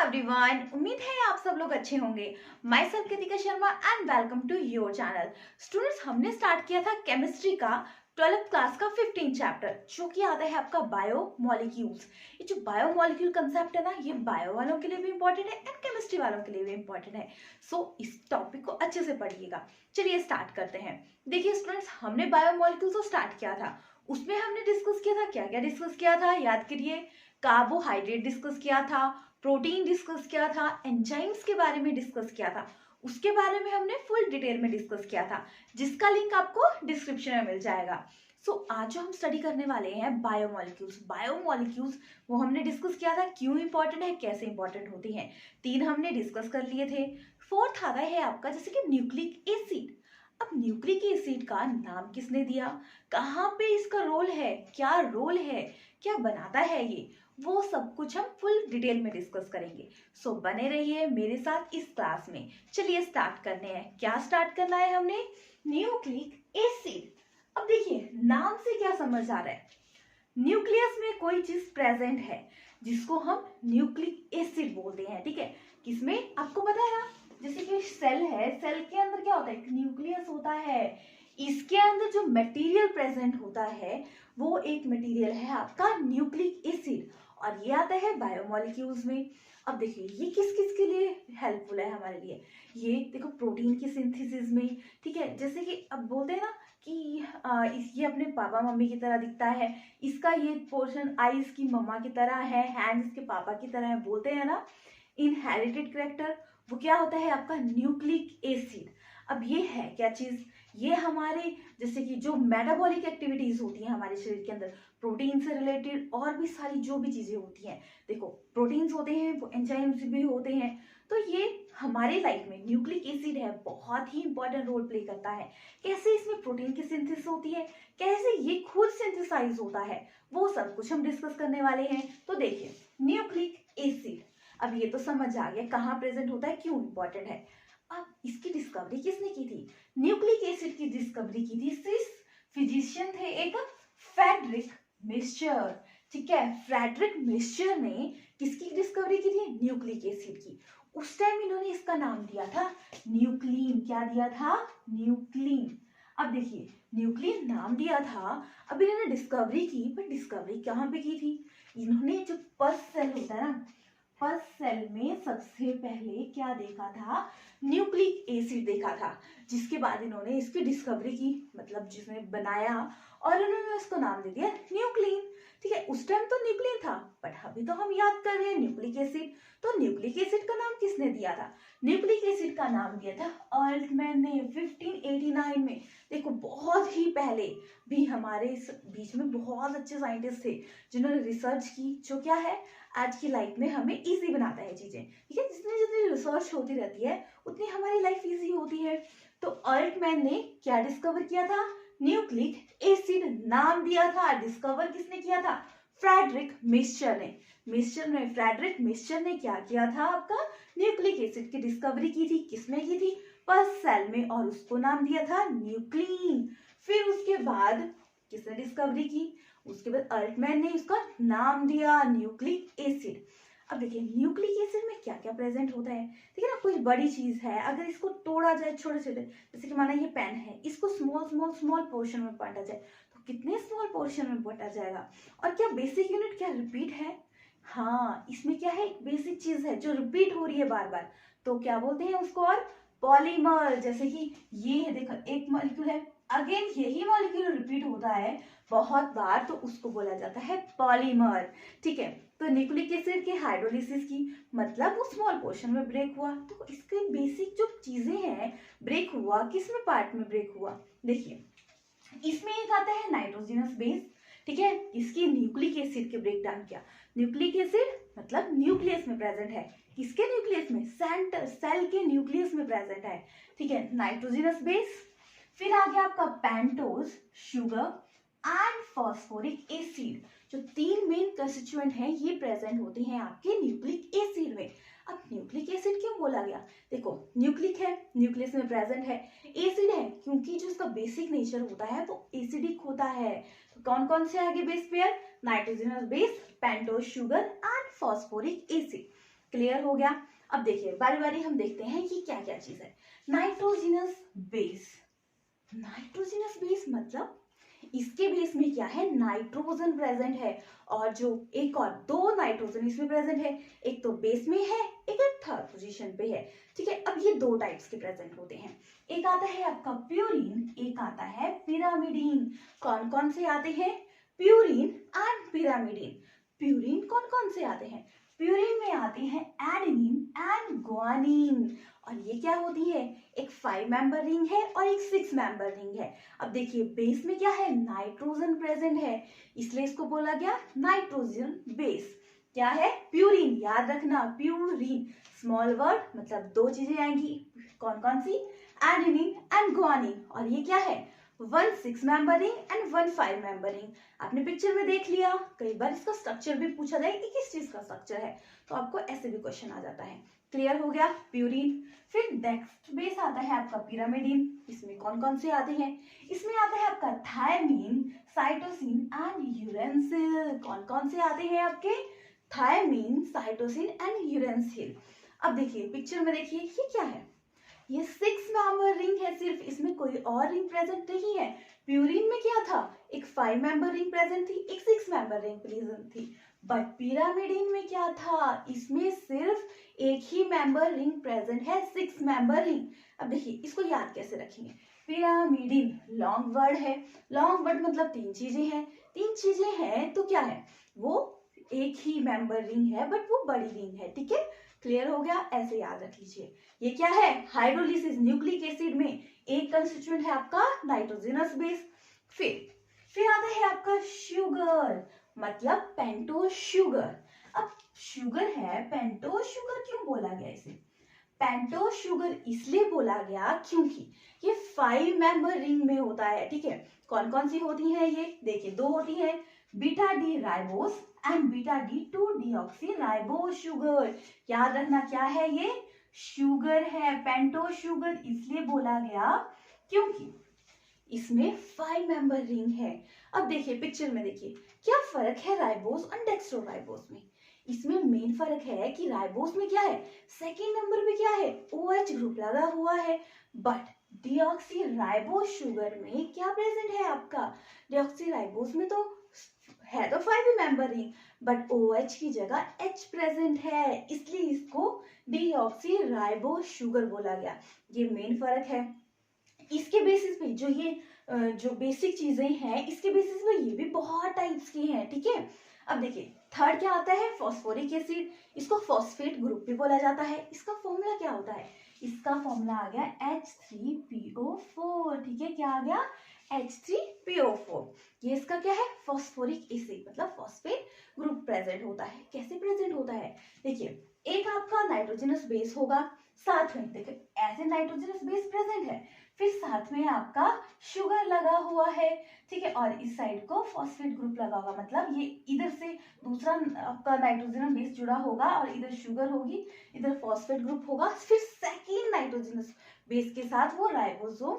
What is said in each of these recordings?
Everyone, उम्मीद है आप सब लोग अच्छे होंगे। Myself Kritika Sharma and welcome to your channel. Students, हमने स्टार्ट किया था केमिस्ट्री का 12th क्लास का 15 चैप्टर, जो कि आता है आपका बायो मॉलिक्यूल्स। ये जो बायो मॉलिक्यूल कंसेप्ट है ना, ये बायो वालों के लिए भी इंपॉर्टेंट है एंड केमिस्ट्री वालों के लिए भी इंपॉर्टेंट है। सो इस टॉपिक को अच्छे से पढ़िएगा। चलिए स्टार्ट करते हैं। देखिए स्टूडेंट्स, हमने बायो मॉलिक्यूल्स को स्टार्ट किया था, उसमें हमने डिस्कस किया था, क्या क्या डिस्कस किया था याद करिए। कार्बोहाइड्रेट डिस्कस किया था, प्रोटीन डिस्कस किया था, एंजाइम्स के बारे में डिस्कस किया था, उसके बारे में हमने फुल डिटेल में डिस्कस किया था, जिसका लिंक आपको डिस्क्रिप्शन में मिल जाएगा। सो आज जो हम स्टडी करने वाले हैं बायोमोलिक्यूल्स। बायोमोलिक्यूल्स वो हमने डिस्कस किया था, क्यों इंपॉर्टेंट है, कैसे इंपॉर्टेंट होती हैं। 3 हमने डिस्कस कर लिए थे। 4th आता है आपका जैसे कि न्यूक्लिक एसिड। अब न्यूक्लिक एसिड का नाम किसने दिया, कहाँ पे इसका रोल है, क्या रोल है, क्या बनाता है ये, वो सब कुछ हम फुल डिटेल में डिस्कस करेंगे। सो बने रहिए मेरे साथ इस क्लास में। चलिए स्टार्ट करने हैं। क्या स्टार्ट करना है हमने, न्यूक्लिक एसिड। अब देखिए नाम से क्या समझ आ रहा है, न्यूक्लियस में कोई चीज प्रेजेंट है जिसको हम न्यूक्लिक एसिड बोलते हैं। ठीक है, किसमें आपको पता है ना, जैसे कि सेल है, सेल के अंदर क्या होता है, एक न्यूक्लियस होता है। इसके अंदर जो मटेरियल प्रेजेंट होता है वो एक मटेरियल है आपका न्यूक्लिक एसिड, और ये आता है बायोमोलिक्यूल्स में। अब देखिए ये किस किस के लिए हेल्पफुल है हमारे लिए, ये देखो प्रोटीन की सिंथेसिस में। ठीक है, जैसे कि अब बोलते हैं ना कि ये अपने पापा मम्मी की तरह दिखता है, इसका ये पोर्शन आई इसकी मम्मा की तरह है, हैंड इसके पापा की तरह है, बोलते हैं ना इनहेरिटेड कैरेक्टर। वो क्या होता है आपका न्यूक्लिक एसिड। अब ये है क्या चीज, ये हमारे जैसे कि जो मेटाबॉलिक एक्टिविटीज होती हैं हमारे शरीर के अंदर, प्रोटीन से रिलेटेड और भी सारी जो भी चीजें होती हैं, देखो प्रोटीन्स होते हैं, वो एंजाइम्स भी होते हैं, तो ये हमारे लाइफ में न्यूक्लिक एसिड है, बहुत ही इंपॉर्टेंट रोल प्ले करता है। कैसे इसमें प्रोटीन की सिंथेसिस होती है, कैसे ये खुद सिंथेसाइज होता है, वो सब कुछ हम डिस्कस करने वाले हैं। तो देखिए न्यूक्लिक एसिड, अब ये तो समझ आ गया कहाँ प्रेजेंट होता है, क्यों इंपॉर्टेंट है। अब इसकी डिस्कवरी किसने की थी, न्यूक्लिक एसिड की डिस्कवरी की थी स्विस फिजिशियन थे एक फ्रेडरिक मिक्सचर। ठीक है, फ्रेडरिक मिक्सचर ने किसकी डिस्कवरी की थी, न्यूक्लिक एसिड की। उस टाइम इन्होंने इसका नाम दिया था न्यूक्लीन। क्या दिया था, न्यूक्लीन। अब देखिए न्यूक्लीन नाम दिया था, अब इन्होंने डिस्कवरी की, पर डिस्कवरी कहाँ पे की थी, इन्होंने जो पस सेल होता है ना, फर्स्ट सेल में सबसे पहले क्या देखा था, न्यूक्लिक एसिड देखा था, जिसके बाद इन्होंने इसकी डिस्कवरी की, मतलब जिसने बनाया, और उन्होंने इसको नाम दे दिया न्यूक्लीन। ठीक है, उस टाइम तो न्यूक्लियन था, बट अभी तो हम याद कर रहे हैं न्यूक्लिक एसिड। तो न्यूक्लिक एसिड का नाम किसने दिया था, न्यूक्लिक एसिड का नाम दिया था अल्टमैन ने 1589 में। देखो बहुत ही पहले भी हमारे इस बीच में बहुत अच्छे साइंटिस्ट थे जिन्होंने रिसर्च की, जो क्या है आज की लाइफ में हमें इजी बनाता है चीजें। ठीक है, जितनी जितनी रिसर्च होती रहती है उतनी हमारी लाइफ इजी होती है। तो अल्टमैन ने क्या डिस्कवर किया था, न्यूक्लिक एसिड नाम दिया था। डिस्कवर किसने किया था, फ्रेडरिक मिक्सचर ने। फ्रेडरिक मिक्सचर ने क्या किया था, आपका न्यूक्लिक एसिड की डिस्कवरी की थी। किसमें की थी, फर्स्ट सेल में, और उसको नाम दिया था न्यूक्लीन। फिर उसके बाद किसने डिस्कवरी की, उसके बाद अल्टमैन ने इसका नाम दिया न्यूक्लिक एसिड। अब देखिए न्यूक्लिक एसिड में क्या क्या प्रेजेंट होता है। देखिए ना, कोई बड़ी चीज है, अगर इसको तोड़ा जाए छोटे छोटे, जैसे कि माना ये पेन है, इसको स्मॉल स्मॉल स्मॉल पोर्शन में बांटा जाए तो कितने स्मॉल पोर्शन में बांटा जाएगा। और क्या बेसिक यूनिट क्या रिपीट है, हाँ इसमें क्या है, एक बेसिक चीज है जो रिपीट हो रही है बार बार, तो क्या बोलते हैं उसको, और पॉलीमर। जैसे कि ये है, देखो एक मॉलिक्यूल है, अगेन यही मॉलिक्यूल रिपीट होता है बहुत बार, तो उसको बोला जाता है पॉलीमर। ठीक है, तो न्यूक्लिक एसिड के हाइड्रोलिसिस की, मतलब वो स्मॉल पोर्शन में ब्रेक हुआ, तो इसके बेसिक जो चीजें हैं, ब्रेक हुआ किस में पार्ट में ब्रेक हुआ, देखिए इसमें एक आता है नाइट्रोजनस बेस। ठीक है, इसकी न्यूक्लिक एसिड के ब्रेक डाउन किया। न्यूक्लिक एसिड मतलब न्यूक्लियस में प्रेजेंट है, किसके न्यूक्लियस में, सेंटर सेल के न्यूक्लियस में प्रेजेंट है। ठीक है, नाइट्रोजनस बेस। फिर आ गया आपका pentose sugar and phosphoric acid, जो 3 मेन कंस्टिट्यूएंट हैं, ये प्रेजेंट होते हैं आपके न्यूक्लिक एसिड में। अब न्यूक्लिक एसिड क्यों बोला गया, देखो न्यूक्लिक है, न्यूक्लियस में प्रेजेंट है, एसिड है क्योंकि जो इसका बेसिक नेचर होता है वो एसिडिक होता है। तो कौन कौन से आगे base pair, nitrogenous base, pentose sugar and phosphoric acid. Clear हो गया। अब देखिए बारी बारी हम देखते हैं कि क्या क्या चीज है। नाइट्रोजिनस बेस, नाइट्रोजिनस बेस मतलब इसके बेस में क्या है, नाइट्रोजन प्रेजेंट है, और जो एक और दो नाइट्रोजन इसमें प्रेजेंट है, एक तो बेस में है, एक थर्ड पोजीशन पे है। ठीक है, अब ये दो टाइप्स के प्रेजेंट होते हैं, एक आता है आपका प्यूरिन, एक आता है पिरामिडीन। कौन कौन से आते हैं, प्यूरिन एंड पिरामिडीन। प्यूरिन कौन कौन से आते हैं, प्यूरिन में आते हैं एडेनिन एंड ग्वानिन, और ये क्या होती है, एक 5 मेंबर रिंग है और एक 6 मेंबर रिंग है। अब देखिए बेस में क्या है, नाइट्रोजन प्रेजेंट है, इसलिए इसको बोला गया नाइट्रोजन बेस। क्या है, प्यूरिन, याद रखना प्यूरिन स्मॉल वर्ड, मतलब दो चीजें आएंगी, कौन कौन सी, एडेनिन एंड ग्वानिन, और ये क्या है, 1 6 member ring and 1 5 member ring. आपने पिक्चर में देख लिया, कई बार इसका स्ट्रक्चर भी पूछा जाए कि किस चीज का स्ट्रक्चर है, तो आपको ऐसे भी क्वेश्चन आ जाता है। क्लियर हो गया प्यूरिन। फिर नेक्स्ट बेस आता है आपका पिरामिडीन, इसमें कौन कौन से आते हैं, इसमें आता है आपका थायमीन, साइटोसिन एंड यूरेसिल। कौन कौन से आते हैं आपके, थायमीन, साइटोसिन एंड यूरेसिल। अब देखिए पिक्चर में देखिए ये क्या है, ये 6 मेंबर रिंग है सिर्फ, इसमें कोई और रिंग प्रेजेंट नहीं है। प्यूरिन में क्या था, एक 5 मेंबर रिंग प्रेजेंट थी, एक 6 मेंबर रिंग प्रेजेंट थी, बट पिरामिडीन में क्या था, इसमें सिर्फ एक ही मेंबर रिंग प्रेजेंट है, 6 मेंबर रिंग। अब देखिए इसको याद कैसे रखेंगे, पिरामिडीन लॉन्ग वर्ड है, लॉन्ग वर्ड मतलब तीन चीजें हैं, तीन चीजें हैं तो क्या है, वो एक ही मेंबर रिंग है बट वो बड़ी रिंग है। ठीक है, क्लियर हो गया, ऐसे याद रख लीजिए। ये क्या है, हाइड्रोलिसिस, न्यूक्लिक एसिड में एक कंस्टिट्यूएंट है आपका नाइट्रोजनस बेस। फिर आता है आपका शुगर, मतलब पेंटोस शुगर। अब शुगर है, पेंटोस शुगर क्यों बोला गया इसे, पेंटोस शुगर इसलिए बोला गया क्योंकि ये 5 मेंबर रिंग में होता है। ठीक है, कौन कौन सी होती है ये देखिए, दो होती है, beta D ribose and beta D 2 deoxy ribose sugar. याद रखना क्या है, ये शुगर है, पेंटोस शुगर इसलिए बोला गया क्योंकि इसमें 5 मेंबर रिंग है। अब देखिए पिक्चर में देखिए क्या फर्क है राइबोस और डेक्स्ट्रो राइबोस में, इसमें मेन फर्क है कि राइबोस में क्या है, सेकेंड नंबर पे क्या है, OH ग्रुप लगा हुआ है, बट डीऑक्सी राइबोस शुगर में क्या प्रेजेंट है आपका, डीऑक्सी राइबोस में तो है तो 5 मेंबर रिंग, बट OH की जगह H प्रेजेंट है, इसलिए इसको डीऑक्सी राइबोस शुगर बोला गया। ये मेन फर्क है। इसके बेसिस पे जो ये जो बेसिक चीजें हैं, इसके बेसिस पे ये भी बहुत टाइप्स की हैं। ठीक है, अब देखिए थर्ड क्या आता है, फॉस्फोरिक एसिड, इसको फॉस्फेट ग्रुप भी बोला जाता है। इसका फॉर्मूला क्या होता है, इसका फॉर्मूला आ गया H3PO4। ठीक है, क्या आ गया, H3PO4। ये इसका क्या है, फॉस्फोरिक एसिड, मतलब फॉस्फेट ग्रुप प्रेजेंट होता है। कैसे प्रेजेंट होता है, देखिए एक आपका नाइट्रोजनस बेस होगा, साथ में देखिए ऐसे नाइट्रोजनस बेस प्रेजेंट है, फिर साथ में आपका शुगर लगा हुआ है। ठीक है, और इस साइड को फॉस्फेट ग्रुप लगा होगा, मतलब ये इधर से दूसरा आपका नाइट्रोजनस बेस जुड़ा होगा और इधर शुगर होगी, इधर फॉस्फेट ग्रुप होगा, फिर सेकेंड नाइट्रोजनस बेस के साथ वो राइबोसोम,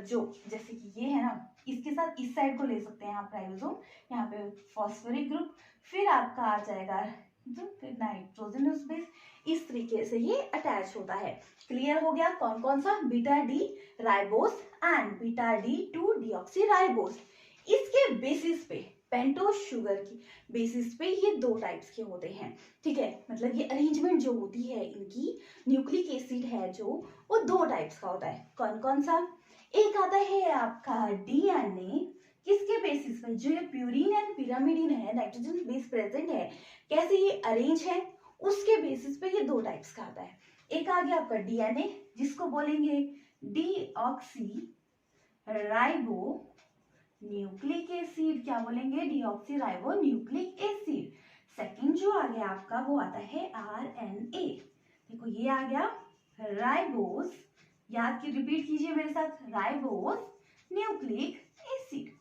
जो जैसे कि ये है ना, इसके साथ इस साइड को ले सकते हैं आप राइबोसोम, यहाँ पे फॉस्फोरिक ग्रुप, फिर आपका आ जाएगा नाइट्रोजनस बेस, इस तरीके से ये अटैच होता है। क्लियर हो गया, कौन कौन सा, beta D ribose and beta D 2 deoxy ribose. इसके बेसिस पे पेंटोस शुगर की बेसिस पे ये दो टाइप्स के होते हैं। ठीक है, मतलब ये अरेंजमेंट जो होती है इनकी, न्यूक्लिक एसिड है जो, वो दो टाइप्स का होता है। कौन कौन सा, एक आता है आपका डीएनए, किसके बेसिस पे, जो ये प्यूरिन एंड पिरामिडीन है, नाइट्रोजन बेस प्रेजेंट है, कैसे ये अरेंज है, उसके बेसिस पे ये दो टाइप्स का आता है। एक आ गया आपका डीएनए, जिसको बोलेंगे डीऑक्सी राइबो न्यूक्लिक एसिड, क्या बोलेंगे, deoxy ribo nucleic acid. Second जो आ गया आपका वो आता है आरएनए, देखो ये आ गया राइबोस, याद की रिपीट कीजिए मेरे साथ, राइबोस न्यूक्लिक एसिड।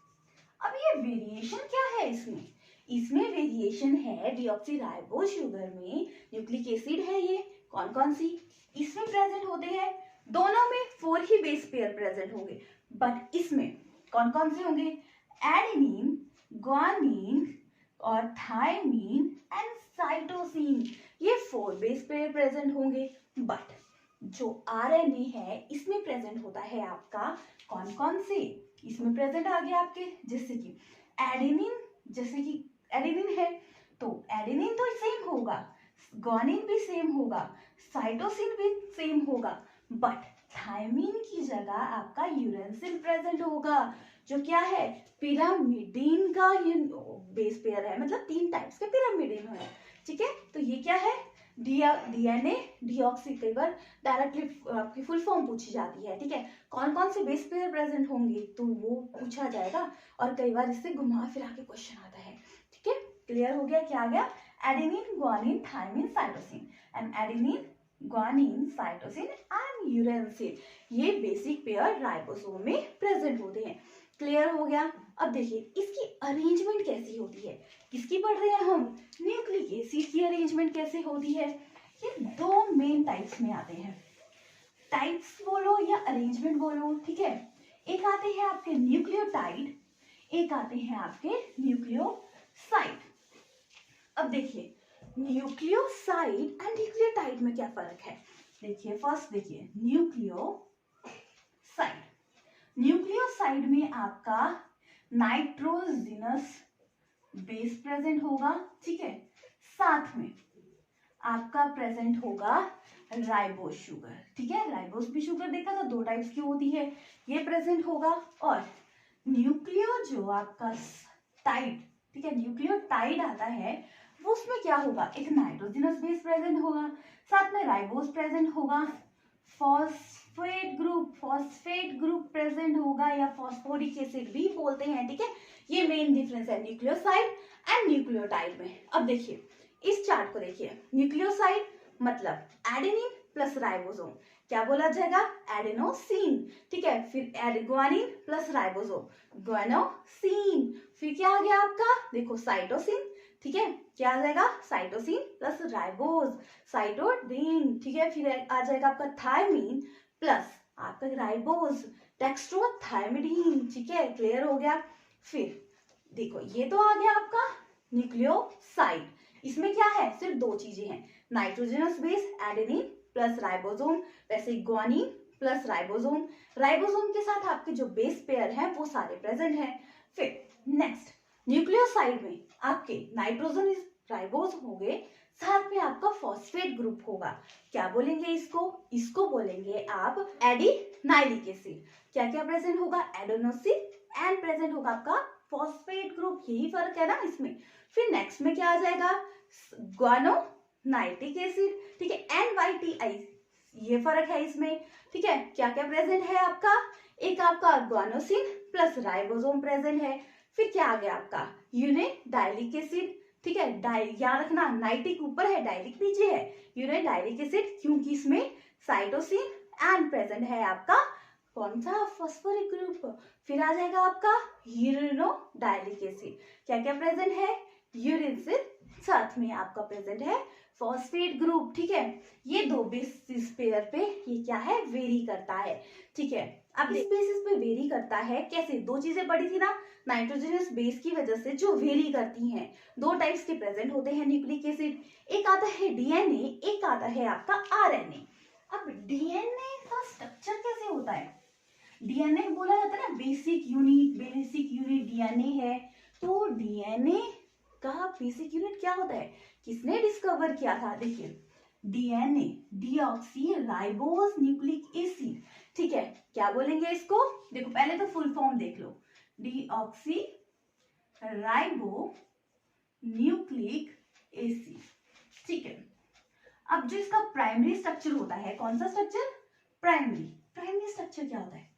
अब ये वेरिएशन क्या है इसमें, इसमें वेरिएशन है डीऑक्सी राइबोस शुगर में, न्यूक्लिक एसिड है ये, कौन कौन सी इसमें प्रेजेंट होते हैं, दोनों में 4 ही बेस पेयर प्रेजेंट होंगे, बट इसमें कौन कौन से होंगे, एडेनिन, ग्वानिन और थायमीन एंड साइटोसिन। ये 4 बेस पेयर प्रेजेंट होंगे। बट जो आरएनए है इसमें प्रेजेंट होता है आपका कौन कौन से, इसमें प्रेजेंट आ गया आपके जैसे कि एडेनिन, जैसे कि एडेनिन है तो एडेनिन तो सेम होगा, ग्वानिन भी सेम होगा, साइटोसिन भी सेम होगा, बट थायमिन की जगह आपका यूरेसिल प्रेजेंट होगा जो क्या है पिरामिडीन का बेस पेयर है, मतलब 3 टाइप्स के पिरामिडीन है। ठीक है, तो ये क्या है डीएनए डीऑक्सी, कई बार डायरेक्टली आपकी फुल फॉर्म पूछी जाती है। ठीक है, कौन कौन से बेस पेयर प्रेजेंट होंगे तो वो पूछा जाएगा और कई बार इससे घुमा फिरा के क्वेश्चन आता है। ठीक है, क्लियर हो गया क्या आ गया, adenine guanine thymine cytosine and adenine guanine cytosine and uracil, ये बेसिक पेयर राइबोसोम में प्रेजेंट होते हैं। क्लियर हो गया। अब देखिए इसकी अरेंजमेंट कैसी होती है, किसकी पढ़ रहे हैं हम, न्यूक्लिक एसिड की अरेंजमेंट कैसे होती है। ये 2 मेन टाइप्स में आते हैं, टाइप्स बोलो या अरेंजमेंट बोलो। ठीक है, एक आते हैं आपके न्यूक्लियोटाइड, एक आते हैं आपके न्यूक्लियोसाइड। अब देखिए न्यूक्लियोसाइड एंड न्यूक्लियोटाइड में क्या फर्क है, देखिए फर्स्ट देखिए न्यूक्लियोसाइड, न्यूक्लियोसाइड में आपका नाइट्रोजिनस बेस प्रेजेंट होगा। ठीक है, साथ में आपका प्रेजेंट होगा राइबोस शुगर। ठीक है, राइबोस भी शुगर देखा था 2 टाइप्स की होती है, ये प्रेजेंट होगा। और न्यूक्लियो जो आपका टाइड, ठीक है न्यूक्लियोटाइड आता है वो उसमें क्या होगा, एक नाइट्रोजिनस बेस प्रेजेंट होगा, साथ में राइबोस प्रेजेंट होगा, फॉस्फेट ग्रुप प्रेजेंट होगा या फॉस्फोरिक एसिड भी बोलते हैं। ठीक है, ये मेन डिफरेंस है न्यूक्लियोसाइड एंड न्यूक्लियोटाइड में। अब देखिए इस चार्ट को देखिए, न्यूक्लियोसाइड मतलब एडेनिन प्लस राइबोसोम, क्या बोला जाएगा एडेनोसिन। ठीक है, फिर ग्वानिन प्लस राइबोसोम ग्वानोसिन, फिर क्या आ गया आपका देखो साइटोसिन। ठीक है, क्या आ जाएगा साइटोसिन प्लस राइबोस साइटोडीन। ठीक है, फिर आ जाएगा आपका थायमीन प्लस आपका राइबोस डेक्स्ट्रोथायमिडीन। ठीक है, क्लियर हो गया। फिर देखो ये तो आ गया आपका न्यूक्लियोसाइड, इसमें क्या है सिर्फ 2 चीजें हैं, nitrogenous base adenine plus ribosome, वैसे ग्वानिन प्लस राइबोसोम, राइबोसोम के साथ आपके जो बेस पेयर हैं वो सारे प्रेजेंट हैं। फिर नेक्स्ट न्यूक्लियोसाइड में आपके नाइट्रोजन राइबोस हो गए, साथ में आपका फॉस्फेट ग्रुप होगा, क्या बोलेंगे इसको बोलेंगे आप एडिनाइलिक एसिड। क्या क्या प्रेजेंट होगा एडेनोसिन एंड प्रेजेंट होगा आपका फॉस्फेट ग्रुप, यही फर्क है ना इसमें। फिर नेक्स्ट में क्या आ जाएगा ग्वानोनाइटिक एसिड। ठीक है, NYTI, ये फर्क है इसमें। ठीक है, क्या क्या प्रेजेंट है आपका, एक आपका ग्वानोसिन प्लस राइबोसोम प्रेजेंट है। फिर क्या आ गया आपका यूनिडाइलिक एसिड। ठीक है, याद रखना नाइटिक ऊपर है डाइलिक नीचे है, यूनिडाइलिक एसिड क्योंकि इसमें साइटोसिन एंड प्रेजेंट है आपका कौन सा फॉस्फोरिक ग्रुप। फिर आ जाएगा आपका यूरिनोडाइलिक एसिड, क्या क्या प्रेजेंट है यूरिन, साथ में आपका प्रेजेंट है फॉस्फेट ग्रुप। ठीक है, ये 2 बेसिस पेयर पे ये क्या है वेरी करता है। ठीक है, अब इस बेसिस पे वेरी करता है कैसे, 2 चीजें पड़ी थी ना, नाइट्रोजनस बेस की वजह से जो वेरी करती हैं, 2 टाइप्स के प्रेजेंट होते हैं न्यूक्लिक एसिड, एक आता है डीएनए, एक आता है आपका आरएनए। अब डीएनए का स्ट्रक्चर कैसे होता है, डीएनए बोला जाता है ना बेसिक यूनिट डीएनए है, तो डीएनए का बेसिक यूनिट क्या होता है, किसने डिस्कवर किया था, देखिए DNA deoxy ribose nucleic acid. ठीक है, क्या बोलेंगे इसको, देखो पहले तो फुल फॉर्म देख लो, डीऑक्सी राइबो न्यूक्लिक एसिड। ठीक है, अब जो इसका प्राइमरी स्ट्रक्चर होता है, कौन सा स्ट्रक्चर, प्राइमरी स्ट्रक्चर क्या होता है,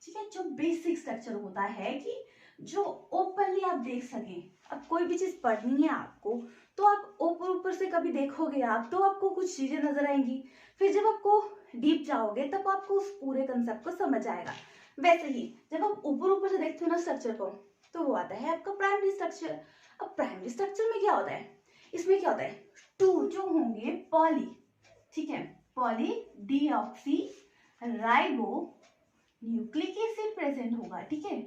ठीक है जो बेसिक स्ट्रक्चर होता है कि जो ओपनली आप देख सकें। अब कोई भी चीज पढ़नी है आपको तो आप ऊपर से कभी देखोगे आप तो आपको कुछ चीजें नजर आएंगी, फिर जब आपको डीप जाओगे तब आपको उस पूरे कंसेप्ट को समझ आएगा। वैसे ही जब आप ऊपर से देखते हो ना स्ट्रक्चर को तो वो आता है आपका प्राइमरी स्ट्रक्चर। अब प्राइमरी स्ट्रक्चर में क्या होता है, इसमें क्या होता है 2 जो होंगे पॉली, ठीक है poly deoxy ribo nucleic acid present होगा। ठीक है,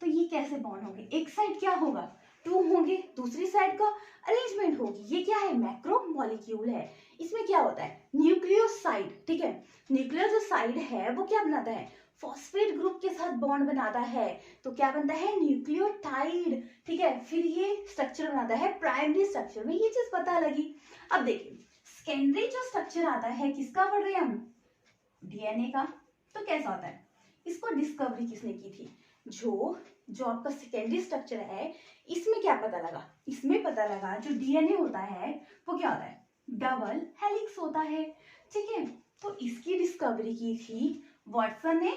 तो ये कैसे बॉन्ड होंगे, एक साइड क्या होगा टू होंगे, दूसरी साइड का अरेंजमेंट होगी। ये क्या है, मैक्रो मॉलिक्यूल है। इसमें क्या होता है, न्यूक्लियोसाइड, ठीक है। न्यूक्लियर जो साइड है वो क्या बनाता है, फॉस्फेट ग्रुप के साथ बॉन्ड बनाता है, तो क्या बनता है, न्यूक्लियोटाइड, ठीक है। फिर ये स्ट्रक्चर बनाता है प्राइमरी स्ट्रक्चर में, ये चीज पता लगी। अब देखिए सेकेंडरी जो स्ट्रक्चर आता है किसका पढ़ रहे हैं हम, डीएनए का। तो कैसा होता है, इसको डिस्कवरी किसने की थी, जो आपका सेकेंडरी स्ट्रक्चर है, इसमें क्या पता लगा, इसमें पता लगा जो डीएनए होता है वो क्या होता है, डबल हेलिक्स होता है, ठीक है। तो इसकी डिस्कवरी की थी वाटसन ने,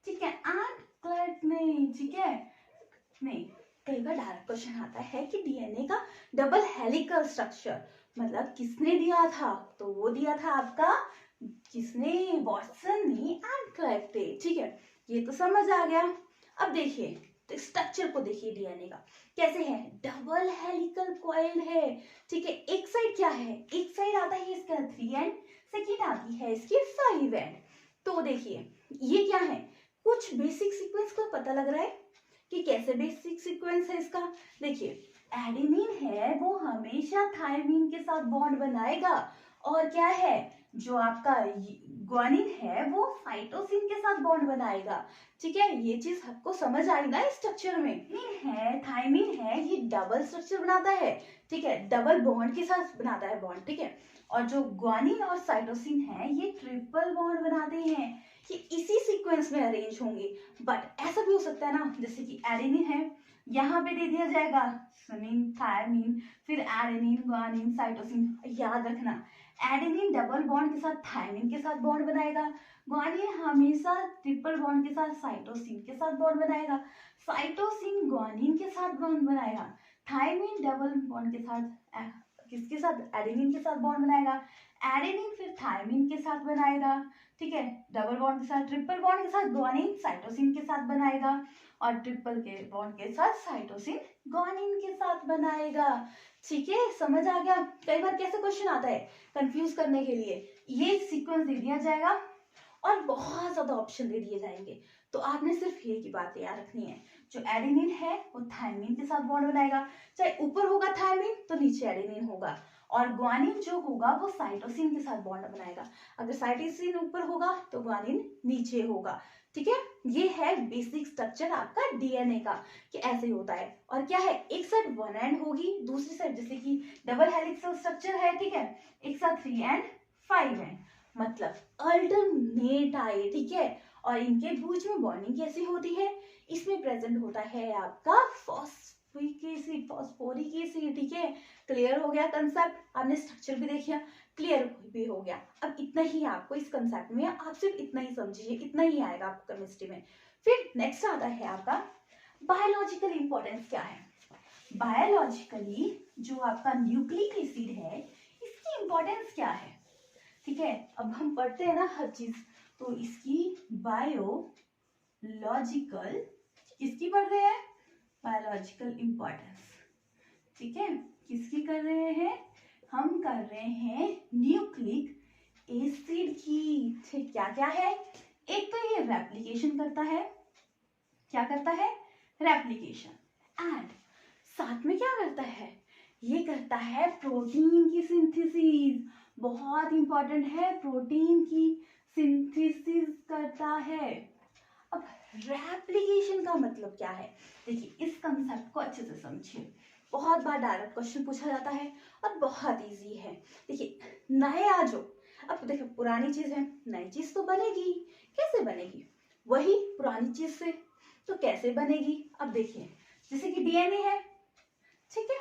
ठीक है, एंड क्लर्क ने, ठीक है। नहीं, कई बार डायरेक्ट क्वेश्चन आता है कि डीएनए का डबल हेलिकल स्ट्रक्चर मतलब किसने दिया था, तो वो दिया था आपका किसने, वाटसन ने एंड क्लर्क ने, ठीक है। ये तो समझ आ गया। अब देखिए तो स्ट्रक्चर को देखिए डीएनए का कैसे है, डबल हेलिकल कॉइल है, ठीक है। एक साइड क्या है, एक साइड आता है इसका 3 एंड, सेकेंड आती है इसकी 5 एंड। तो देखिए ये क्या है, कुछ बेसिक सीक्वेंस का पता लग रहा है कि कैसे बेसिक सीक्वेंस है इसका। देखिए एडेनिन है वो हमेशा थायमिन के साथ बॉन्ड बनाएगा, और क्या है जो आपका ग्वानिन है वो साइटोसिन के साथ बॉन्ड बनाएगा, ठीक है। ये चीज आपको समझ आई ना स्ट्रक्चर में। थायमिन है ये डबल स्ट्रक्चर बनाता है, ठीक है, डबल बॉन्ड के साथ बनाता है बॉन्ड, ठीक है। और जो ग्वानिन और साइटोसिन है ये ट्रिपल बॉन्ड बनाते हैं, ये इसी सीक्वेंस में अरेंज होंगे। बट ऐसा भी हो सकता है ना, जैसे कि एडेनिन है यहाँ पे दे दिया जाएगा समीन थायमिन, फिर एडेनिन ग्वानिन साइटोसिन। याद रखना एडेनिन डबल बॉन्ड के साथ थायमिन के साथ बॉन्ड बनाएगा, ग्वानिन हमेशा ट्रिपल बॉन्ड के साथ साइटोसिन के साथ बॉन्ड बनाएगा, साइटोसिन ग्वानिन के साथ बॉन्ड बनाएगा, थायमिन डबल बॉन्ड के साथ किसके साथ, एडेनिन के साथ बॉन्ड बनाएगा, एडेनिन फिर थायमिन के साथ बनाएगा, ठीक है, डबल बॉन्ड के साथ, ट्रिपल बॉन्ड के साथ ग्वानिन साइटोसिन के साथ बनाएगा, और ट्रिपल के बॉन्ड के साथ साइटोसिन ग्वानिन के साथ बनाएगा, ठीक है। समझ आ गया। कई बार कैसे क्वेश्चन आता है कंफ्यूज करने के लिए, ये सीक्वेंस दे दिया जाएगा और बहुत ज्यादा ऑप्शन दे दिए जाएंगे, तो आपने सिर्फ ये की बात याद रखनी है, जो एडेनिन है वो थायमिन के साथ बॉन्ड बनाएगा, चाहे ऊपर होगा थायमिन तो नीचे एडेनिन होगा, और ग्वानिन जो होगा वो साइटोसिन के साथ बॉन्ड बनाएगा, अगर साइटोसिन ऊपर होगा तो ग्वानिन नीचे होगा, ठीक है। ये है बेसिक स्ट्रक्चर आपका डीएनए का कि ऐसे होता है। और क्या है, एक साइड 1 एंड होगी, दूसरी साइड जैसे कि डबल हेलिक्सल स्ट्रक्चर है, ठीक है, एक साथ 3 एंड 5 एंड, मतलब अल्टरनेट आए, ठीक है। और इनके बीच में बॉन्डिंग कैसी होती है, इसमें प्रेजेंट होता है आपका फॉस्फोरिक एसिड, ठीक है। क्लियर हो गया कंसेप्ट, आपने स्ट्रक्चर भी देखिए, क्लियर भी हो गया। अब इतना ही आपको इस कंसेप्ट में, आप सिर्फ इतना ही समझिए, इतना ही आएगा आपको केमिस्ट्री में। फिर नेक्स्ट आता है आपका बायोलॉजिकल इंपॉर्टेंस क्या है। बायोलॉजिकली जो आपका न्यूक्लिक एसिड है इसकी इंपॉर्टेंस क्या है, ठीक है। अब हम पढ़ते हैं ना हर चीज, तो इसकी बायोलॉजिकल किसकी पढ़ रहे हैं, बायोलॉजिकल इंपॉर्टेंस, ठीक है। किसकी कर रहे हैं, हम कर रहे हैं न्यूक्लिक एसिड की, ठीक। क्या क्या है, एक तो ये रेप्लिकेशन करता है, क्या करता है, रेप्लिकेशन, एंड साथ में क्या करता है, ये करता है प्रोटीन की सिंथेसिस, बहुत इंपॉर्टेंट है, प्रोटीन की सिंथेसिस करता है। अब रेप्लिकेशन का मतलब क्या है, देखिए इस कंसेप्ट को अच्छे से समझिए, बहुत बार डायरेक्ट क्वेश्चन पूछा जाता है और बहुत इजी है। देखिए नए आ जो, अब देखिए पुरानी चीज है, नई चीज तो बनेगी, कैसे बनेगी, वही पुरानी चीज से, तो कैसे बनेगी। अब देखिए जैसे कि डीएनए है, ठीक है,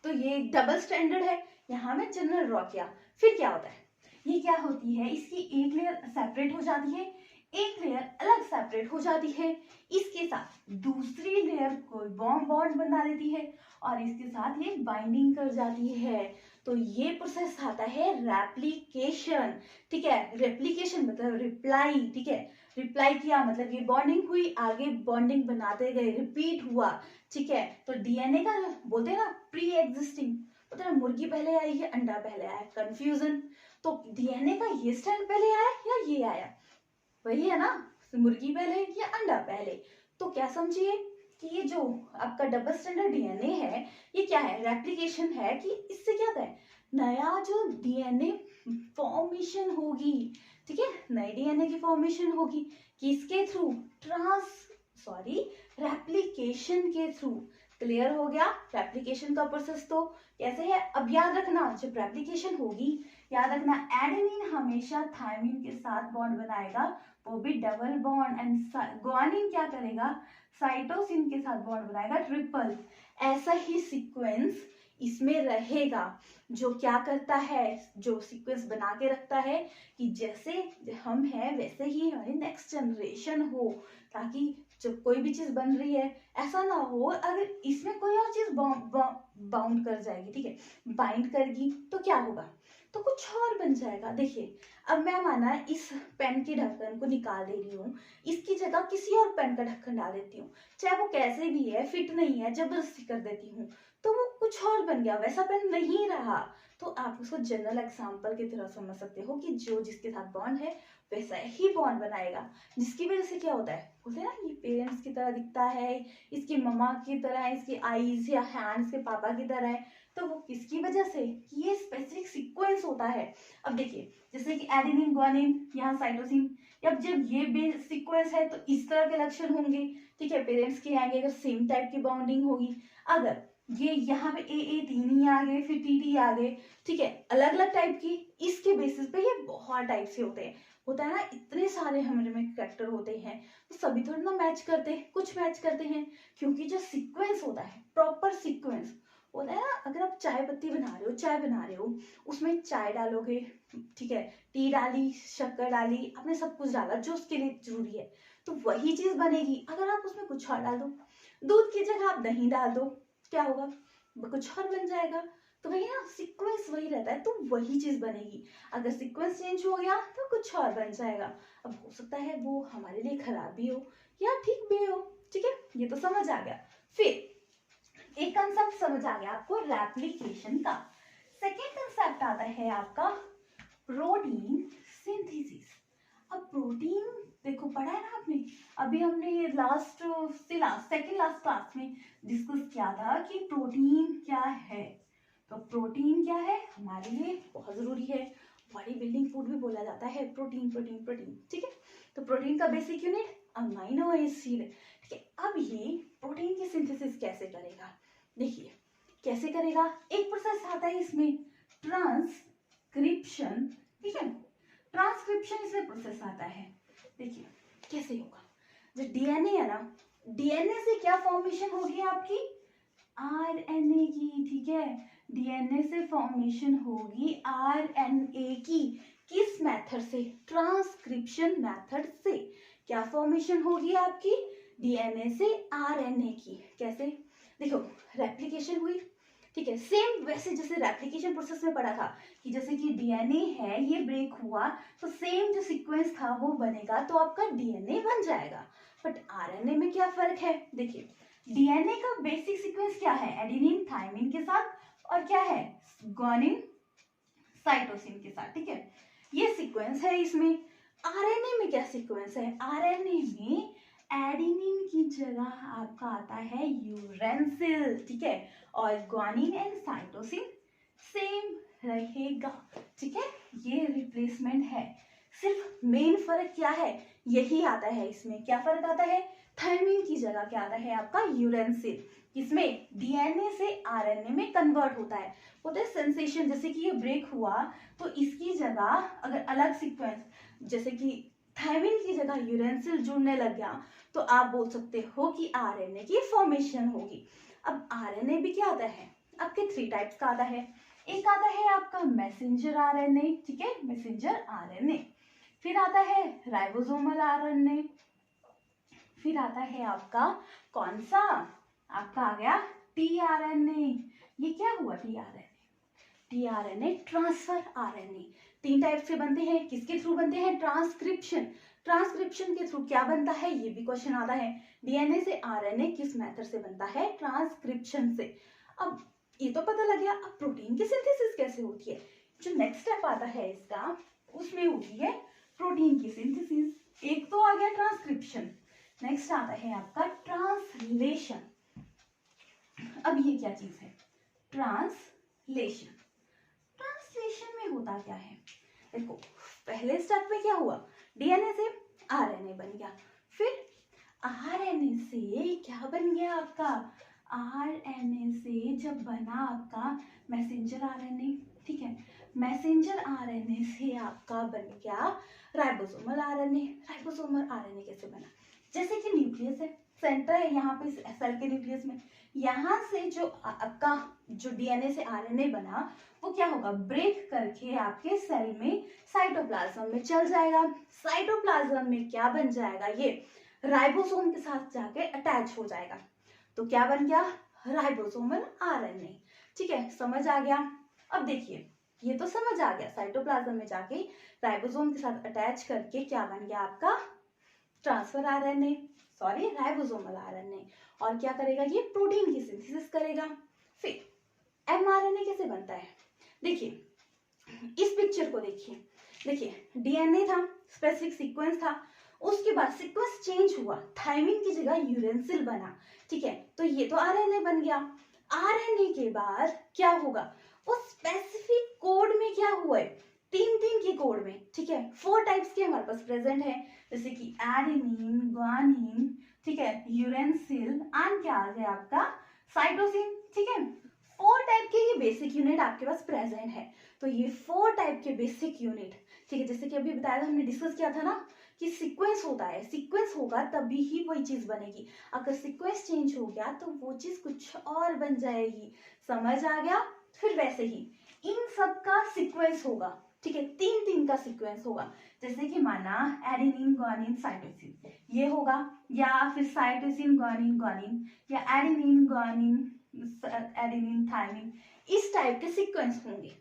तो ये डबल स्टैंडर्ड है, यहाँ में जनरल ड्रॉ किया, फिर क्या होता है, ये क्या होती है, इसकी एक लेयर सेपरेट हो जाती है, एक लेयर अलग सेपरेट हो जाती है, इसके साथ दूसरी लेयर को बॉन्ड बना देती है, और इसके साथ ये बाइंडिंग कर जाती है, तो ये प्रोसेस आता है रेप्लिकेशन, ठीक है। रेप्लिकेशन मतलब रिप्लाई, ठीक है, रिप्लाई किया मतलब ये बॉन्डिंग हुई, आगे बॉन्डिंग बनाते गए, रिपीट हुआ, ठीक है। तो डीएनए का बोलते हैं ना प्री एग्जिस्टिंग, बोलते हैं मुर्गी पहले आई है अंडा पहले आया, कंफ्यूजन, तो डीएनए का ये स्टैंड पहले आया या ये आया, वही है ना, मुर्गी पहले या अंडा पहले, तो क्या समझिए, कि ये जो आपका डबल स्टैंडर्ड डीएनए है, ये क्या है, रेप्लिकेशन है, कि इससे क्या होता है, नया जो डीएनए फॉर्मेशन होगी, ठीक है, नए डीएनए की फॉर्मेशन होगी, किसके थ्रू, रेप्लिकेशन के थ्रू। क्लियर हो गया रेप्लिकेशन का प्रोसेस तो कैसे है। अब याद रखना, जब रेप्लिकेशन होगी, याद रखना एडेनिन हमेशा थायमिन के साथ बॉन्ड बनाएगा, वो भी डबल बॉन्ड, एंड ग्वानिन क्या करेगा, साइटोसिन के साथ बॉन्ड बनाएगा, ट्रिपल। ऐसा ही सीक्वेंस इसमें रहेगा, जो क्या करता है, जो सीक्वेंस बना के रखता है कि जैसे हम हैं वैसे ही हमारी नेक्स्ट जनरेशन हो, ताकि जब कोई भी चीज बन रही है ऐसा ना हो अगर इसमें कोई और चीज बाउंड कर जाएगी, ठीक है, बाइंड करेगी तो क्या होगा, तो कुछ और बन जाएगा। देखिए अब मैं माना इस पेन के ढक्कन को निकाल दे रही हूँ, इसकी जगह किसी और पेन का ढक्कन डाल देती हूँ, चाहे वो कैसे भी है, फिट नहीं है, जबरदस्ती कर देती हूँ, तो वो कुछ और बन गया, वैसा पेन नहीं रहा। तो आप उसको जनरल एग्जाम्पल की तरह समझ सकते हो कि जो जिसके साथ बॉन्ड है वैसा ही बॉन्ड बनाएगा, जिसकी वजह से क्या होता है, बोलते हैं ना ये पेरेंट्स की तरह दिखता है, इसकी मम्मा की तरह, इसकी आईज या हैंड्स के पापा की तरह है, तो वो किसकी वजह से, कि ये स्पेसिफिक सीक्वेंस होता है। अब देखिए जैसे कि एडेनिन ग्वानिन, यहाँ साइटोसिन, अब जब ये बेस सीक्वेंस है तो इस तरह के लक्षण होंगे, ठीक है, पेरेंट्स के आएंगे अगर सेम टाइप की बाउंडिंग होगी। अगर ये यहाँ पे ए तीन ही आ गए, फिर टी आ गए, ठीक है, अलग अलग टाइप की, इसके बेसिस पे ये बहुत टाइप से होते हैं, होता है ना, इतने सारे हमारे में कैरेक्टर होते हैं, तो सभी थोड़ी ना मैच करते हैं, कुछ मैच करते हैं, क्योंकि जो सीक्वेंस होता है, प्रॉपर सीक्वेंस होता है ना। अगर आप चाय पत्ती बना रहे हो, चाय बना रहे हो, उसमें चाय डालोगे, ठीक है, टी डाली, शक्कर डाली, आपने सब कुछ डाला जो उसके लिए जरूरी है, तो वही चीज बनेगी। अगर आप उसमें कुछ और डाल दो, दूध की जगह आप दही डाल दो, क्या होगा, कुछ और बन जाएगा। तो भैया सीक्वेंस वही रहता है, तो वही चीज बनेगी। अगर सीक्वेंस चेंज हो गया तो कुछ और बन जाएगा। अब हो सकता है वो हमारे लिए खराब भी हो या ठीक भी हो, ठीक है, ये तो समझ आ गया। फिर एक कंसेप्ट समझ आ गया आपको रेप्लिकेशन का। सेकेंड कंसेप्ट आता है आपका प्रोटीन सिंथेसिस। अब प्रोटीन देखो पढ़ा है ना आपने, अभी हमने लास्ट से लास्ट सेकेंड लास्ट क्लास में डिस्कस किया था कि प्रोटीन क्या है। तो प्रोटीन क्या है, हमारे लिए बहुत जरूरी है, बॉडी बिल्डिंग फूड भी बोला जाता है प्रोटीन, प्रोटीन प्रोटीन, ठीक है। तो प्रोटीन का बेसिक यूनिट अमीनो एसिड, ठीक है। अब ये प्रोटीन की सिंथेसिस कैसे करेगा, देखिए कैसे करेगा। एक प्रोसेस आता है इसमें ट्रांसक्रिप्शन, ठीक है, ट्रांसक्रिप्शन इसमें प्रोसेस आता है। देखिए कैसे होगा, जो डीएनए है ना, डीएनए से क्या फॉर्मेशन होगी आपकी, आरएनए की, ठीक है, डीएनए से फॉर्मेशन होगी आरएनए की। किस मेथड से, ट्रांसक्रिप्शन मेथड से। क्या फॉर्मेशन होगी आपकी, डीएनए से आरएनए की। कैसे, देखो रेप्लिकेशन हुई, ठीक है, सेम वैसे जैसे रेप्लिकेशन प्रोसेस में पढ़ा था कि जैसे कि डीएनए है ये ब्रेक हुआ तो सेम जो सीक्वेंस था वो बनेगा, तो आपका डीएनए बन जाएगा। बट आरएनए में क्या फर्क है, देखिए डीएनए का बेसिक सीक्वेंस क्या है, एडेनिन थायमिन के साथ, और क्या है, ग्वानिन साइटोसिन के साथ, ठीक है, ये सीक्वेंस है इसमें। आरएनए में क्या सीक्वेंस है, आरएनए में एडेनिन की जगह आपका आता है यूरेसिल, ठीक है, और ग्वानिन एंड साइटोसिन सेम रहेगा, ठीक है, ये रिप्लेसमेंट है। सिर्फ मेन फर्क क्या है, यही आता है इसमें, क्या फर्क आता है, थायमिन की जगह क्या आता है आपका यूरेसिल, इसमें डीएनए से आरएनए में कन्वर्ट होता है। होता है सेंसेशन, जैसे कि ये ब्रेक हुआ तो इसकी जगह अगर अलग सीक्वेंस, जैसे कि थायमिन की जगह यूरेसिल जुड़ने लग गया, तो आप बोल सकते हो कि आरएनए की फॉर्मेशन होगी। अब आरएनए भी क्या आता है, आपके 3 टाइप्स का आता है। एक आता है आपका मैसेंजर आरएनए, ठीक है, मैसेंजर आरएनए। फिर आता है राइबोसोमल आरएनए। फिर आता है आपका कौन सा, आपका आ गया टीआरएनए। ये क्या हुआ, tRNA, tRNA transfer RNA. 3 type से बनते हैं, किसके थ्रू बनते हैं, ट्रांसक्रिप्शन, ट्रांसक्रिप्शन के थ्रू क्या बनता है, ये भी क्वेश्चन आता है। डीएनए से आरएनए किस मेथड से बनता है, ट्रांसक्रिप्शन से। अब ये तो पता लग गया, अब प्रोटीन की सिंथेसिस कैसे होती है, जो नेक्स्ट स्टेप आता है इसका, उसमें होती है प्रोटीन की सिंथेसिस। एक तो आ गया ट्रांसक्रिप्शन, नेक्स्ट आता है आपका ट्रांसलेशन। अब ये क्या चीज है? ट्रांसलेशन। ट्रांसलेशन में होता क्या है? देखो, पहले स्टेप में क्या हुआ? डीएनए से आरएनए बन गया, फिर आरएनए से क्या बन गया आपका? आरएनए से जब बना आपका मैसेंजर आरएनए, ठीक है, मैसेंजर आरएनए से आपका बन गया राइबोसोमल आरएनए। राइबोसोमल आरएनए कैसे बना? जैसे कि न्यूक्लियस है, सेंटर है यहाँ पे सेल के न्यूक्लियस में, यहाँ से जो आपका जो डीएनए से आरएनए बना वो क्या होगा? ब्रेक करके आपके सेल में साइटोप्लाज्म में चल जाएगा। साइटोप्लाज्म में क्या बन जाएगा? ये राइबोसोम के साथ जाके अटैच हो जाएगा। तो क्या बन गया? Ribosomal RNA. ठीक है, समझ आ गया? अब देखिए, ये तो समझ आ गया, साइटोप्लाज्म में जाके राइबोसोम के साथ अटैच करके क्या बन गया आपका? Transfer RNA, sorry ribosomal RNA. और क्या करेगा? ये प्रोटीन की सिंथेसिस करेगा। फिर एमआरएनए कैसे बनता है? देखिए, इस पिक्चर को देखिए, देखिए डीएनए था, स्पेसिफिक सीक्वेंस था, उसके बाद सीक्वेंस चेंज हुआ, थायमिन की जगह यूरेसिल बना, ठीक है, तो ये तो आरएनए बन गया। आरएनए के बाद क्या होगा? वो स्पेसिफिक कोड में क्या हुआ है? तीन तीन के कोड में, ठीक है, 4 टाइप्स के हमारे पास प्रेजेंट है, जैसे कि एडेनिन, ग्वानिन, ठीक है, यूरेसिल एंड क्या आ गया आपका? साइटोसिन। ठीक है, 4 टाइप के ये बेसिक यूनिट आपके पास प्रेजेंट है। तो ये 4 टाइप के बेसिक यूनिट, ठीक है, जैसे कि अभी बताया था, हमने डिस्कस किया था ना कि सीक्वेंस होता है, सीक्वेंस होगा तभी ही वही चीज बनेगी, अगर सीक्वेंस चेंज हो गया तो वो चीज कुछ और बन जाएगी। समझ आ गया? फिर वैसे ही इन सब का सीक्वेंस होगा, ठीक है, 3 का सीक्वेंस होगा, जैसे कि माना एडेनिन, ग्वानिन, साइटोसिन ये होगा, या फिर साइटोसिन, ग्वानिन, ग्वानिन, या एडेनिन, ग्वानिन, एडेनिन, थायमिन, इस टाइप के सीक्वेंस होंगे।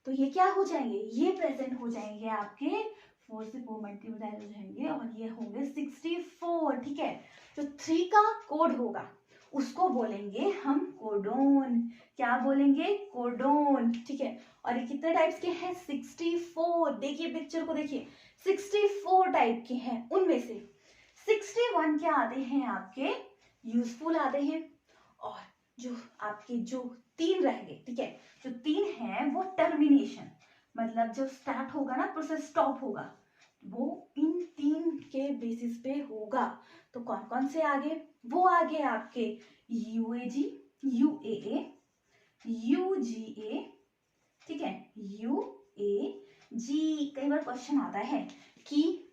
तो ये क्या हो जाएंगे? ये प्रेजेंट हो जाएंगे आपके 4 से 4 मल्टीप्लाई हो जाएंगे और ये होंगे 64। ठीक है, जो 3 का कोड होगा उसको बोलेंगे हम कोडोन। क्या बोलेंगे? कोडोन। ठीक है, और ये कितने टाइप्स के हैं? 64। देखिए पिक्चर को देखिए, 64 टाइप के हैं, उनमें से 61 क्या आते हैं आपके? यूजफुल आते हैं, और जो आपके जो 3 रहेंगे, ठीक है, जो 3 हैं वो टर्मिनेशन, मतलब जब स्टार्ट होगा ना प्रोसेस, स्टॉप होगा, वो इन 3 के बेसिस पे होगा। तो कौन कौन से आगे? वो आगे आपके यूएजी, यूएए, यूजीए, ठीक है, यूएजी। कई बार क्वेश्चन आता है कि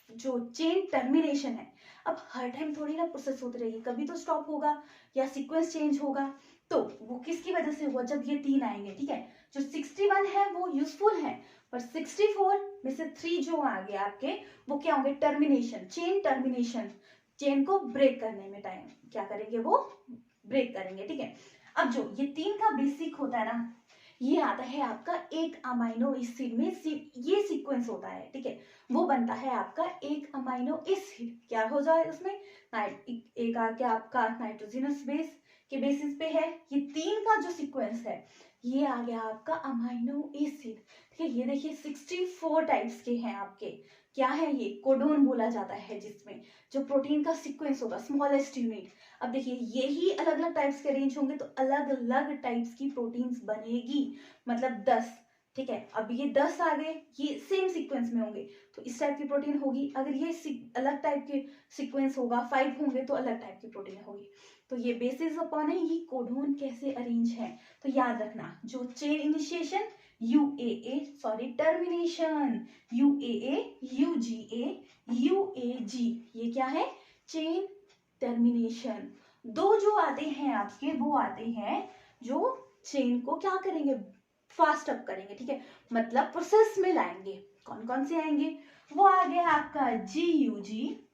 जो चेन टर्मिनेशन है, अब हर टाइम थोड़ी ना प्रोसेस होती रहेगी, कभी तो स्टॉप होगा या सीक्वेंस चेंज होगा, तो वो किसकी वजह से हुआ? जब ये 3 आएंगे, ठीक है, जो 61 है वो यूजफुल है, पर 64 में से 3 जो आ गए आपके, वो क्या होंगे? टर्मिनेशन, चेन टर्मिनेशन, चेन को ब्रेक करने में टाइम क्या करेंगे? वो ब्रेक करेंगे। ठीक है, अब जो ये 3 का बेसिक होता है ना, ये आता है आपका एक अमाइनो एसिड में ये सीक्वेंस होता है, ठीक है, वो बनता है आपका एक अमाइनो एसिड। क्या हो जाए उसमें? एक आके आपका नाइट्रोजनस बेस के बेसिस पे है, ये 3 का जो सीक्वेंस है ये आ गया आपका अमाइनो एसिड। ठीक है, ये देखिए 64 टाइप्स के हैं आपके। क्या है ये? कोडोन बोला जाता है, जिसमें जो प्रोटीन का सीक्वेंस होगा, स्मॉलेस्ट यूनिट। अब देखिए, यही अलग अलग टाइप्स के अरेंज होंगे तो अलग अलग टाइप्स की प्रोटीन्स बनेगी, मतलब 10। ठीक है, अब ये 10 आ गए, ये सेम सीक्वेंस में होंगे तो इस टाइप की प्रोटीन होगी, अगर ये अलग टाइप के सीक्वेंस होगा, 5 होंगे तो अलग टाइप की प्रोटीन होगी। तो ये बेसिस अपॉन है ये कोडोन कैसे अरेंज है। तो याद रखना, जो chain initiation यूएए, sorry termination यूएए, UGA, यूएजी, ये क्या है? Chain termination. 2 जो आते हैं आपके, वो आते हैं जो चेन को क्या करेंगे? फास्ट अप करेंगे, ठीक है, मतलब प्रोसेस में लाएंगे। कौन कौन से आएंगे? वो आ गया आपका जीयूजी,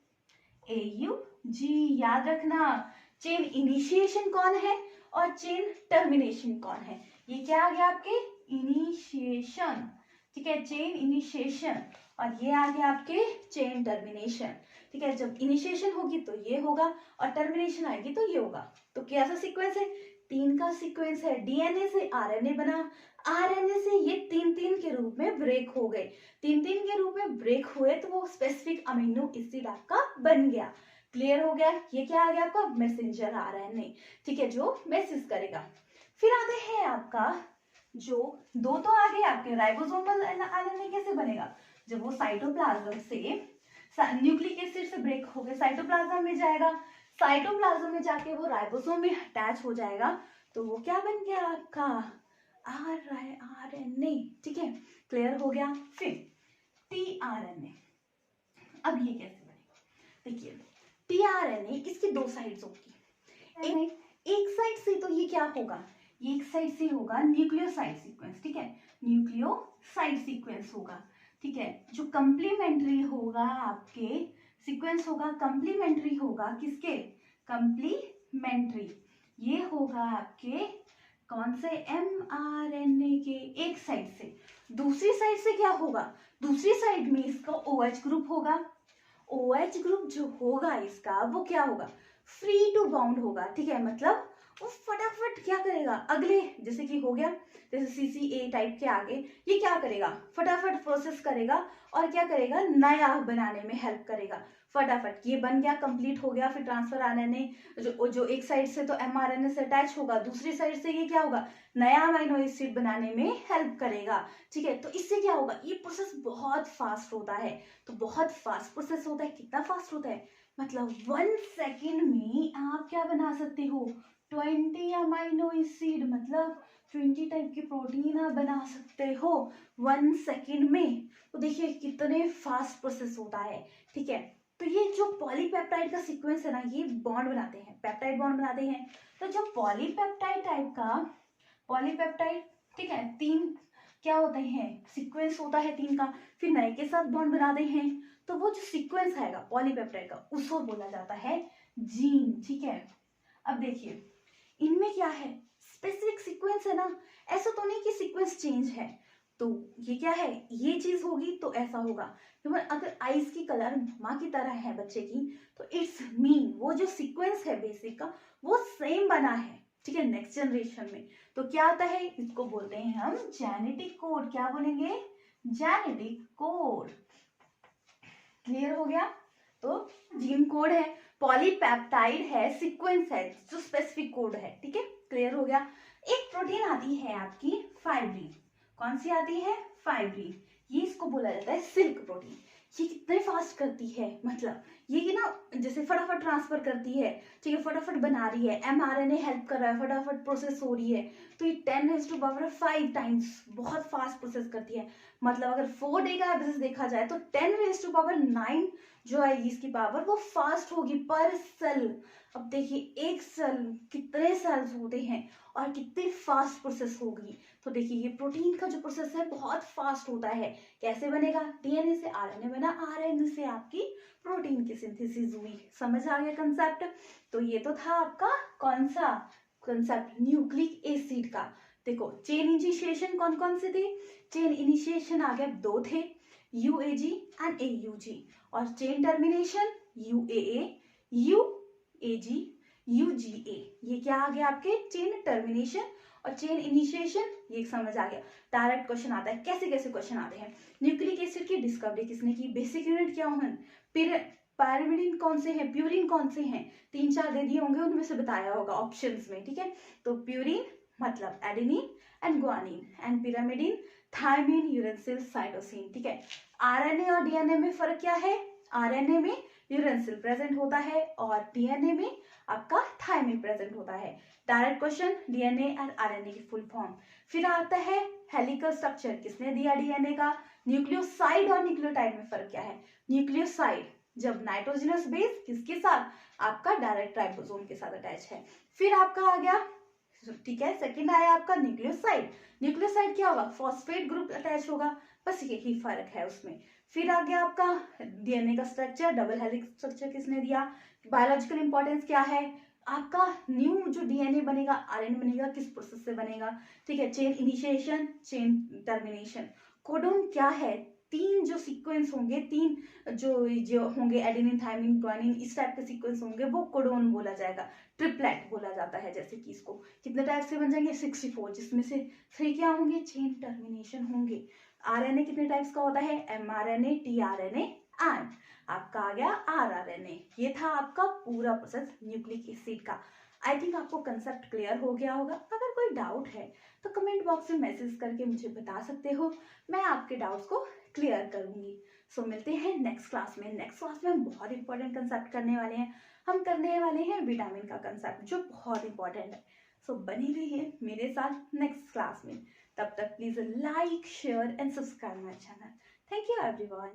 एयूजी। याद रखना, चेन इनिशिएशन कौन है और चेन टर्मिनेशन कौन है? ये क्या आ गया आपके? इनिशिएशन, ठीक है, चेन इनिशिएशन, और ये आ गया आपके चेन टर्मिनेशन। ठीक है, जब इनिशिएशन होगी तो ये होगा और टर्मिनेशन आएगी तो ये होगा। तो कैसा सीक्वेंस है? 3 का सीक्वेंस है। डीएनए से आरएनए बना, आरएनए से ये 3 के रूप में ब्रेक हो गए, 3 के रूप में ब्रेक हुए तो वो स्पेसिफिक अमीनो एसिड आपका बन गया। क्लियर हो गया? ये क्या आ गया आपका? मैसेंजर आरएनए, ठीक है, जो मैसेज करेगा। फिर आते हैं आपका जो दो तो आ गए आपके राइबोसोमल आरएनए कैसे बनेगा? जब वो साइटोप्लाज्म से न्यूक्लिक एसिड से ब्रेक हो गया साइटोप्लाज्म में जाएगा, साइटोप्लाज्म में जाके वो राइबोसोम में अटैच हो जाएगा, तो वो क्या बन गया आपका? आरएनए, ठीक है, क्लियर हो गया। फिर टीआरएनए, अब ये कैसे बनेगा? देखिए टीआरएनए इसकी दो साइड्स होगी, एक साइड से तो ये क्या होगा? ये एक साइड से होगा न्यूक्लियोसाइड सीक्वेंस, ठीक है, न्यूक्लियोसाइड सीक्वेंस होगा, ठीक है, जो कंप्लीमेंट्री होगा आपके सीक्वेंस होगा, कंप्लीमेंट्री होगा किसके? कंप्लीमेंट्री, ये होगा आपके कौन से? mRNA के एक साइड से। दूसरी साइड से क्या होगा? दूसरी साइड में इसका OH ग्रुप होगा, OH ग्रुप जो होगा इसका वो क्या होगा? फ्री टू बाउंड होगा, ठीक है, मतलब वो फटाफट क्या करेगा? अगले जैसे कि हो गया जैसे CCA टाइप के आगे, ये क्या करेगा? फटाफट प्रोसेस करेगा और क्या करेगा? नया बनाने में हेल्प करेगा फटाफट। ये बन गया, कंप्लीट हो गया। फिर ट्रांसफर आरएनए जो एक साइड से तो mRNA से अटैच होगा, दूसरी साइड से ये क्या होगा? नया अमीनो एसिड बनाने में हेल्प करेगा, ठीक है। तो इससे क्या होगा? ये प्रोसेस बहुत फास्ट होता है, तो बहुत फास्ट प्रोसेस होता है। कितना फास्ट होता है? मतलब 1 सेकेंड में आप क्या बना सकते हो? 20 अमीनो एसिड, मतलब 20 टाइप की प्रोटीन आप बना सकते हो 1 सेकेंड में। तो देखिए कितने फास्ट प्रोसेस होता है, ठीक है। तो ये जो पॉलीपेप्टाइड का सीक्वेंस है ना, ये बॉन्ड बनाते हैं, पेप्टाइड बॉन्ड बनाते हैं। तो जो पॉलीपेप्टाइड टाइप का पॉलीपेप्टाइड, ठीक है, 3 क्या होते हैं? सीक्वेंस होता है 3 का, फिर नए के साथ बॉन्ड बनाते हैं, तो वो जो सीक्वेंस आएगा पॉलीपेप्टाइड का उसको बोला जाता है जीन, ठीक है। अब देखिए इनमें क्या है? स्पेसिफिक सीक्वेंस है ना, ऐसा तो नहीं कि सीक्वेंस चेंज है। तो ये क्या है? ये चीज होगी तो ऐसा होगा। अगर आईज की कलर माँ की तरह है बच्चे की, तो इट्स मीन वो जो सीक्वेंस है बेसिक का वो सेम बना है, ठीक है, नेक्स्ट जनरेशन में। तो क्या आता है? इसको बोलते हैं हम जेनेटिक कोड। क्या बोलेंगे? Genetic code. क्लियर हो गया? तो जीन कोड है, पॉलीपेप्टाइड है, सीक्वेंस है, जो स्पेसिफिक कोड है, ठीक है, क्लियर हो गया। एक प्रोटीन आती है आपकी फाइब्रिन। कौन सी आती है? फाइब्रिन। ये इसको बोला जाता है सिल्क प्रोटीन। ये कितने फास्ट करती है, मतलब ये ना जैसे फटाफट ट्रांसफर करती है, ठीक है, फटाफट बना रही है, mRNA हेल्प कर रहा है, फटाफट प्रोसेस हो रही है, तो ये 10⁵ टाइम्स बहुत फास्ट प्रोसेस करती है। मतलब अगर 4 डे का एवरेज देखा जाए तो 10⁹ जो आएगी इसकी पावर वो फास्ट होगी पर सेल। अब देखिए एक सेल कितने सेल्स होते हैं और कितने फास्ट प्रोसेस होगी। तो देखिए ये प्रोटीन का जो प्रोसेस है बहुत फास्ट होता है। कैसे बनेगा? डीएनए से आरएनए बना, आरएनए से आपकी प्रोटीन की सिंथेसिस हुई। समझ आ गया कंसेप्ट? तो ये तो था आपका कौन सा कंसेप्ट? न्यूक्लिक एसिड का। देखो चेन इनिशिएशन कौन कौन से थे? चेन इनिशिएशन आ गया 2 थे, यूएजी एंड एयूजी, और चेन टर्मिनेशन यूएए, यूएजी, यूजीए। ये क्या आ गया आपके? चेन टर्मिनेशन और चेन इनिशिएशन। ये समझ आ गया। डायरेक्ट क्वेश्चन आता है। कैसे कैसे क्वेश्चन आते हैं? न्यूक्लिक एसिड की डिस्कवरी किसने की? बेसिक यूनिट क्या है? पैरामिडिन कौन से हैं? प्यूरिन कौन से हैं? 3-4 दे दिए होंगे, उनमें से बताया होगा ऑप्शंस में, ठीक है। तो प्यूरिन मतलब adenine and guanine, and pyrimidine thymine, uracil, cytosine, ठीक है। आरएनए और डीएनए में फर्क क्या है? आरएनए में यूरेसिल प्रेजेंट होता है और डीएनए में आपका थायमिन प्रेजेंट होता है। Direct question, DNA and RNA की फुल फॉर्म। फिर आता है हेलिकल स्ट्रक्चर किसने दिया डीएनए का? न्यूक्लियोसाइड और न्यूक्लियोटाइड में फर्क क्या है? न्यूक्लियोसाइड जब नाइट्रोजनस बेस किसके साथ? आपका डायरेक्ट राइबोसोम के साथ अटैच है। फिर आपका आ गया, ठीक है, सेकंड आया आपका न्यूक्लियोसाइड। न्यूक्लियोसाइड क्या होगा? फॉस्फेट ग्रुप अटैच होगा, बस यही फर्क है उसमें। फिर आ गया आपका डीएनए का स्ट्रक्चर, डबल हेलिक्स स्ट्रक्चर किसने दिया? बायोलॉजिकल इंपॉर्टेंस क्या है? आपका न्यू जो डीएनए बनेगा, आरएनए बनेगा, किस प्रोसेस से बनेगा, ठीक है, chain initiation, chain termination. Codon क्या है? 3 जो सीक्वेंस होंगे, 3 जो होंगे एडेनिन, थायमिन, ग्वानिन, इस टाइप के सीक्वेंस होंगे, वो कोडोन बोला जाएगा, ट्रिपलेट बोला जाता है। जैसे कि इसको कितने टाइप से बन जाएंगे? 64, जिसमें से 3 क्या होंगे? चेन टर्मिनेशन होंगे। आरएनए कितने टाइप्स का होता है? एमआरएनए, टीआरएनए एंड आपका आ गया RRNA। ये था आपका पूरा प्रोसेस न्यूक्लिक एसिड का। आई थिंक आपको कंसेप्ट क्लियर हो गया होगा। अगर कोई डाउट है तो कमेंट बॉक्स में मैसेज करके मुझे बता सकते हो, मैं आपके डाउट्स को क्लियर करूंगी। सो मिलते हैं नेक्स्ट क्लास में। नेक्स्ट क्लास में हम बहुत इंपॉर्टेंट कंसेप्ट करने वाले हैं। हम करने वाले हैं विटामिन का कंसेप्ट, जो बहुत इंपॉर्टेंट है। सो बने रहिए मेरे साथ नेक्स्ट क्लास में। तब तक please like, share and subscribe my channel. Thank you everyone.